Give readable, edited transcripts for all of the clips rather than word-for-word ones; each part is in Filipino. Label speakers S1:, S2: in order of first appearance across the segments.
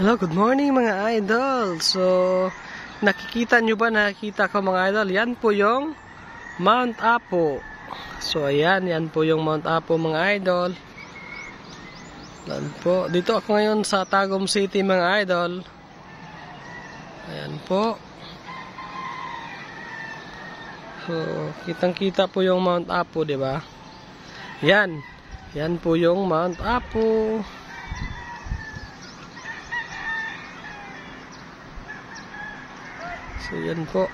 S1: Hello, good morning mga idol. So, nakikita nyo ba, nakikita ko mga idol, yan po yung Mount Apo. So, ayan, yan po yung Mount Apo mga idol. Yan po. Dito ako ngayon sa Tagum City mga idol. Ayan po. So, kitang-kita po yung Mount Apo, di ba? Yan. Yan po yung Mount Apo. So yan po,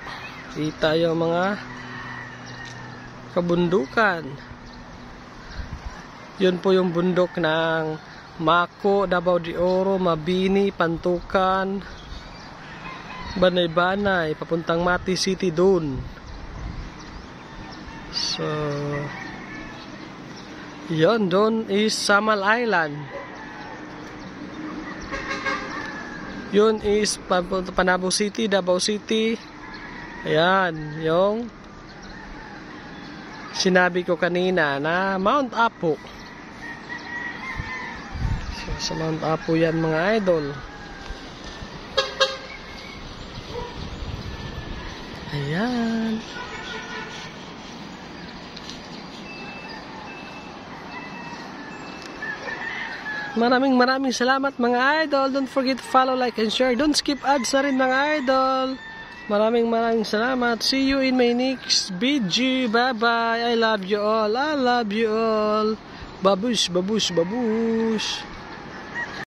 S1: kita yung mga kabundukan. Yun po yung bundok ng Mako, Davao de Oro, Mabini, Pantukan, Banay-Banay, papuntang Mati City doon. So yun, doon is Samal Island. Yun is Panabo City, Davao City. Ayan, yung sinabi ko kanina na Mount Apo. So, sa Mount Apo yan mga idol. Ayan. Maraming salamat mga idol. Don't forget to follow, like, and share. Don't skip ads na rin mga idol. Maraming salamat. See you in my next video. Bye bye. I love you all. I love you all. Babush, babush, babush.